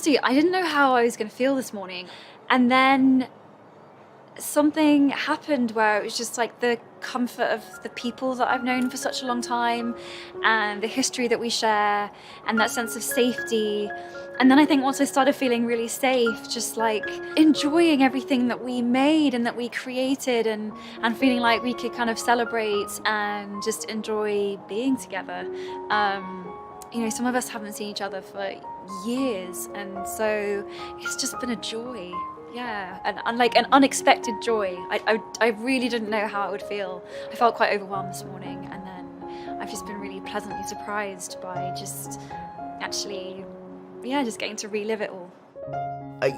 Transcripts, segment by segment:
honesty, I didn't know how I was going to feel this morning. And then something happened where it was just like the comfort of the people that I've known for such a long time and the history that we share and that sense of safety. And then I think once I started feeling really safe, just like enjoying everything that we made and that we created and feeling like we could kind of celebrate and just enjoy being together. You know, some of us haven't seen each other for years, and so it's just been a joy. Yeah, and like an unexpected joy. I really didn't know how it would feel. I felt quite overwhelmed this morning, and then I've just been really pleasantly surprised by just actually, yeah, just getting to relive it all.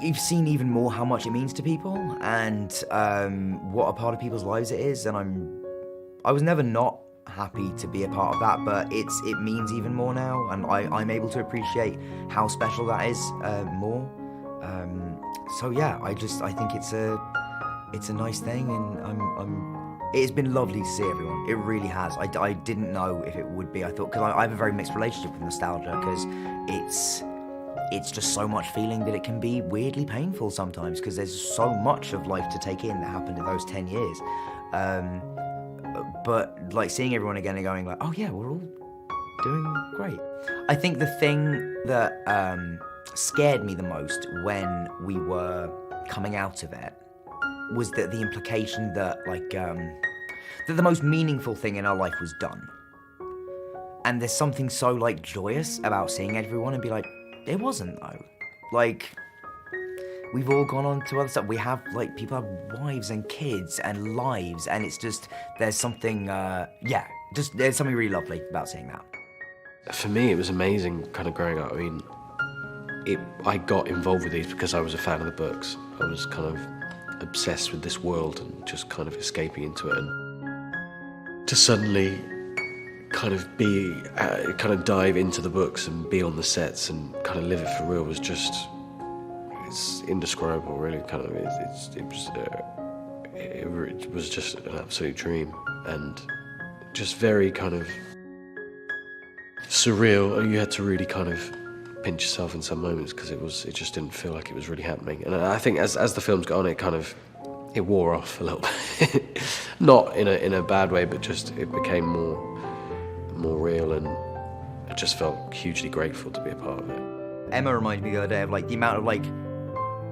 You've seen even more how much it means to people and what a part of people's lives it is, and I was never not happy to be a part of that, but it means even more now, and I'm able to appreciate how special that is more. So yeah, I think it's a nice thing, and it's been lovely to see everyone. It really has. I didn't know if it would be. I thought, because I have a very mixed relationship with nostalgia, because it's just so much feeling that it can be weirdly painful sometimes, because there's so much of life to take in that happened in those 10 years. But like seeing everyone again and going like, oh yeah, we're all doing great. I think the thing that scared me the most when we were coming out of it was that the implication that that the most meaningful thing in our life was done. And there's something so like joyous about seeing everyone and be like, it wasn't though. Like, we've all gone on to other stuff. We have, like, people have wives and kids and lives, and it's just, there's something, there's something really lovely about seeing that. For me, it was amazing kind of growing up. I mean, I got involved with these because I was a fan of the books. I was kind of obsessed with this world and just kind of escaping into it. And to suddenly kind of dive into the books and be on the sets and kind of live it for real was just, it's indescribable, really. Kind of, it was just an absolute dream, and just very kind of surreal. You had to really kind of pinch yourself in some moments because it just didn't feel like it was really happening. And I think as the films got on, it wore off a little bit, not in a bad way, but just it became more real, and I just felt hugely grateful to be a part of it. Emma reminded me the other day of like the amount of like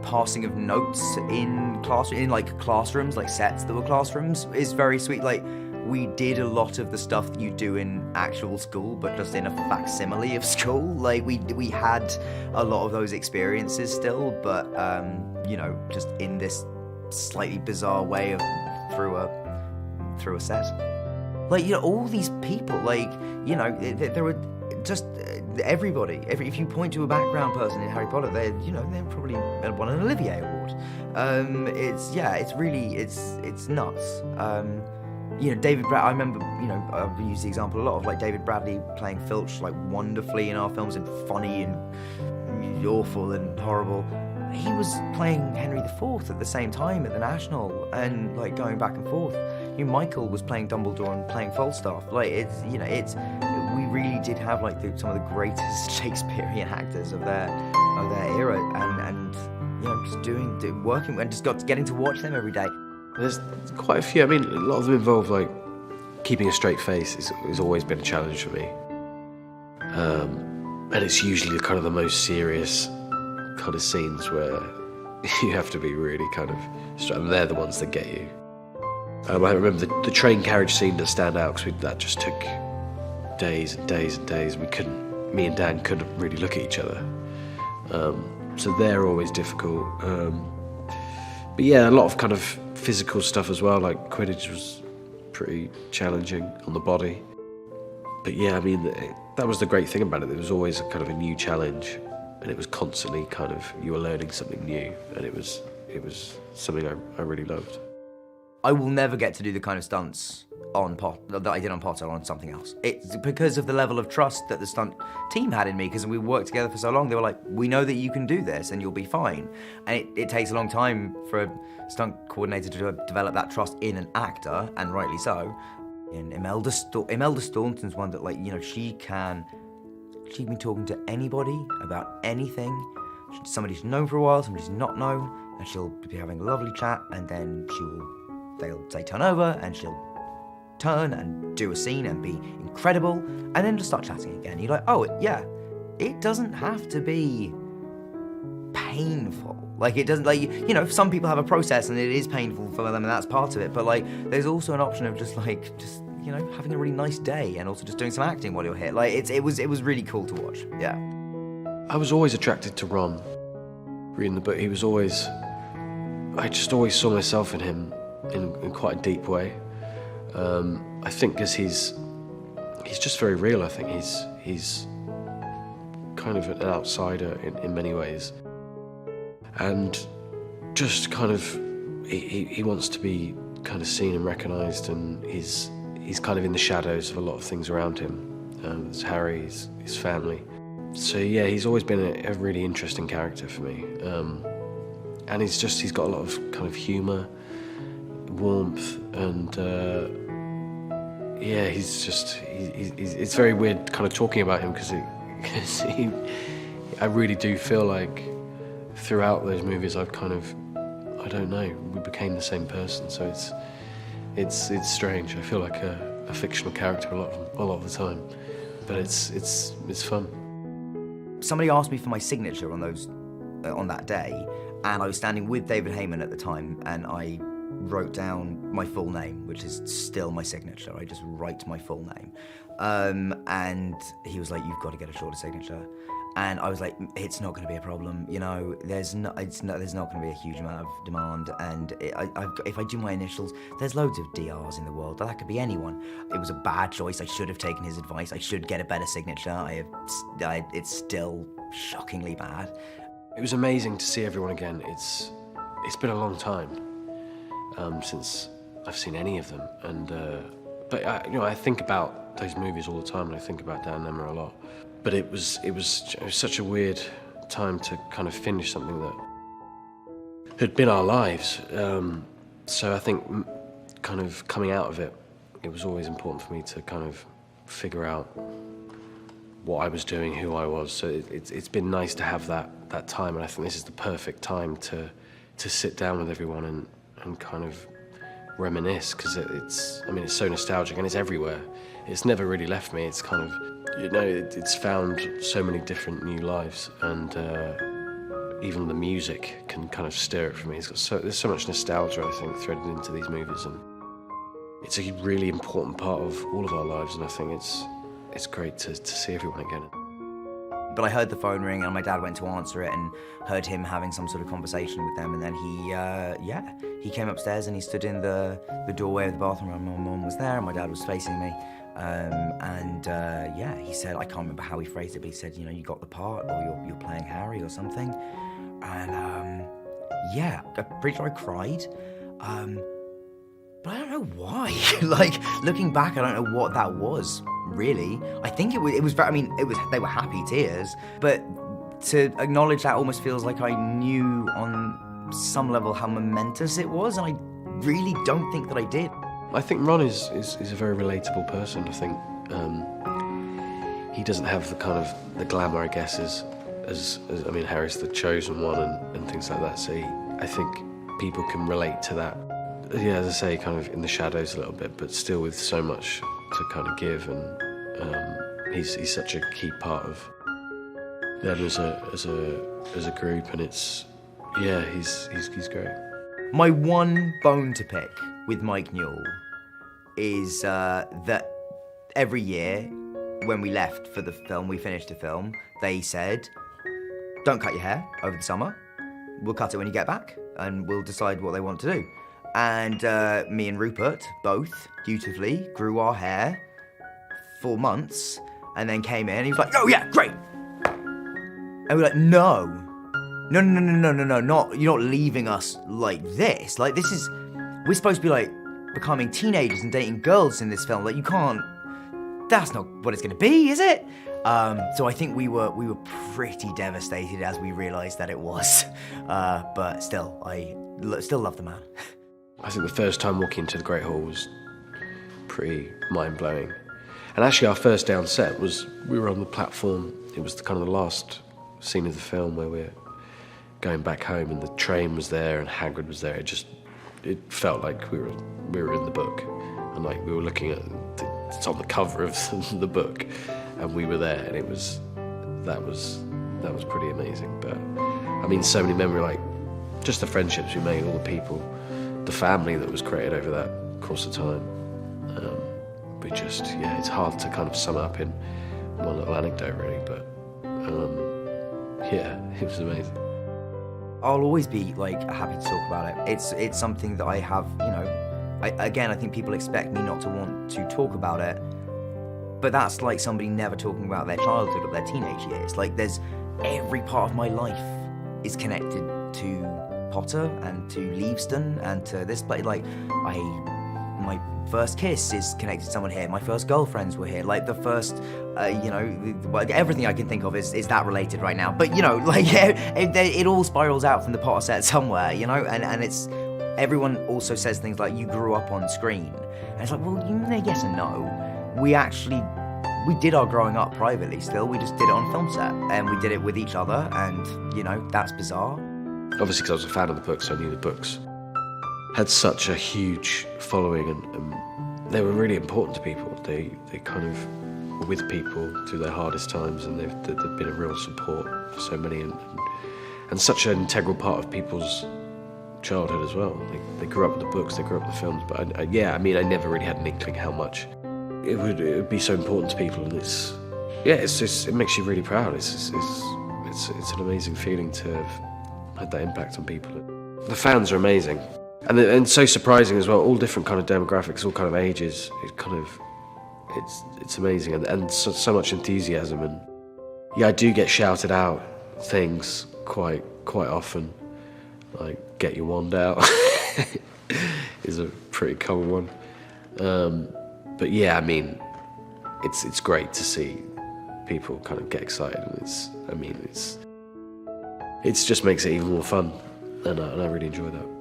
passing of notes in classrooms, like sets that were classrooms, is very sweet. Like, we did a lot of the stuff that you do in actual school, but just in a facsimile of school. Like, we had a lot of those experiences still, but you know, just in this slightly bizarre way of through a set. Like, you know, all these people, like, you know, there were just everybody. If you point to a background person in Harry Potter, they probably won an Olivier Award. It's nuts. You know, David Bradley, I remember, you know, I've used the example a lot of like David Bradley playing Filch like wonderfully in our films, and funny and awful and horrible. He was playing Henry IV at the same time at the National, and like going back and forth. You know, Michael was playing Dumbledore and playing Falstaff. Like, we really did have like some of the greatest Shakespearean actors of their era, and you know, just working and just getting to watch them every day. There's quite a few. I mean, a lot of them involve like keeping a straight face has always been a challenge for me, and it's usually kind of the most serious kind of scenes where you have to be really kind of straight, and they're the ones that get you. I remember the train carriage scene that stand out because that just took days and days and days. Me and Dan couldn't really look at each other, so they're always difficult. But yeah, a lot of kind of physical stuff as well, like Quidditch was pretty challenging on the body. But yeah, I mean, that was the great thing about it. There was always kind of a new challenge, and it was constantly kind of, you were learning something new, and it was something I really loved. I will never get to do the kind of stunts that I did on Potter on something else. It's because of the level of trust that the stunt team had in me, because we worked together for so long. They were like, we know that you can do this and you'll be fine. And it takes a long time for a stunt coordinator to develop that trust in an actor, and rightly so. And Imelda Staunton's one that, like, you know, she's been talking to anybody about anything somebody she's known for a while, somebody she's not known, and she'll be having a lovely chat, and then they'll say turn over, and she'll turn and do a scene and be incredible, and then just start chatting again. You're like, oh yeah, it doesn't have to be painful. Like, it doesn't, like, you know, some people have a process and it is painful for them and that's part of it, but like, there's also an option of just you know, having a really nice day and also just doing some acting while you're here. Like, it was really cool to watch, yeah. I was always attracted to Ron. Reading the book, I just always saw myself in him in quite a deep way. I think because he's just very real. I think he's kind of an outsider in many ways. And just kind of, he wants to be kind of seen and recognised, and he's kind of in the shadows of a lot of things around him. There's Harry, his family. So yeah, he's always been a really interesting character for me. And he's got a lot of kind of humour, warmth, and yeah, it's very weird kind of talking about him because I really do feel like throughout those movies I've kind of, I don't know, we became the same person, so it's strange. I feel like a fictional character a lot of the time, but it's fun. Somebody asked me for my signature on that day, and I was standing with David Heyman at the time, and I wrote down my full name, which is still my signature. I just write my full name, and he was like, "You've got to get a shorter signature." And I was like, it's not going to be a problem, you know. There's not going to be a huge amount of demand, and if I do my initials, there's loads of DRs in the world. That could be anyone. It was a bad choice. I should have taken his advice. I should get a better signature. It's still shockingly bad. It was amazing to see everyone again. It's been a long time since I've seen any of them, and but I think about those movies all the time, and I think about Dan Nemmer a lot. But it was such a weird time to kind of finish something that had been our lives. So I think kind of coming out of it, it was always important for me to kind of figure out what I was doing, who I was. So it's been nice to have that time, and I think this is the perfect time to sit down with everyone and kind of reminisce, because it's so nostalgic and it's everywhere. It's never really left me. It's kind of, you know, it's found so many different new lives, and even the music can kind of stir it for me. There's so much nostalgia, I think, threaded into these movies, and it's a really important part of all of our lives, and I think it's great to see everyone again. But I heard the phone ring, and my dad went to answer it and heard him having some sort of conversation with them, and then he came upstairs and he stood in the doorway of the bathroom, and my mum was there and my dad was facing me. He said, I can't remember how he phrased it, but he said, you know, you got the part, or you're playing Harry or something. And I'm pretty sure I cried. But I don't know why. Like, looking back, I don't know what that was, really. I think it was very, they were happy tears, but to acknowledge that almost feels like I knew on some level how momentous it was, and I really don't think that I did. I think Ron is a very relatable person. I think he doesn't have the kind of the glamour, I guess, as Harry's the chosen one and things like that. So I think people can relate to that. Yeah, as I say, kind of in the shadows a little bit, but still with so much to kind of give, and he's such a key part of them as a group, and he's great. My one bone to pick with Mike Newell is that every year when we left for the film, we finished the film, they said, don't cut your hair over the summer, we'll cut it when you get back, and we'll decide what they want to do. And me and Rupert both dutifully grew our hair for months, and then came in and he was like, oh yeah, great. And we were like, no, not, you're not leaving us like this. Like, we're supposed to be like becoming teenagers and dating girls in this film. Like, you can't, that's not what it's gonna be, is it? So I think we were pretty devastated as we realized that it was. But still, I still love the man. I think the first time walking into the Great Hall was pretty mind-blowing. And actually our first day on set we were on the platform. It was the last scene of the film where we're going back home, and the train was there and Hagrid was there. It felt like we were in the book, and like we were looking at it's on the cover of the book, and we were there, and that was pretty amazing. But I mean, so many memories, like just the friendships we made, all the people, the family that was created over that course of time. It's hard to kind of sum up in one little anecdote, really, but it was amazing. I'll always be like happy to talk about it. It's something that I have, I think people expect me not to want to talk about it, but that's like somebody never talking about their childhood or their teenage years. Like every part of my life is connected to Potter and to Leavesden and to this place. Like my first kiss is connected to someone here. My first girlfriends were here. Like the first, everything I can think of is that related right now. But it all spirals out from the Potter set somewhere, and it's, everyone also says things like, you grew up on screen. And it's like, well, yes and no. We did our growing up privately still. We just did it on film set, and we did it with each other, and, that's bizarre. Obviously, because I was a fan of the books, I knew the books had such a huge following, and they were really important to people. They kind of were with people through their hardest times, and they've been a real support for so many, and such an integral part of people's childhood as well. They grew up with the books, they grew up with the films, but I never really had an inkling how much it would be so important to people, and it makes you really proud. It's an amazing feeling to have had that impact on people. The fans are amazing. And so surprising as well, all different kind of demographics, all kind of ages. It's amazing, and so much enthusiasm. And I do get shouted out things quite often, like "get your wand out" is a pretty common one. But it's great to see people kind of get excited, and it just makes it even more fun, and I really enjoy that.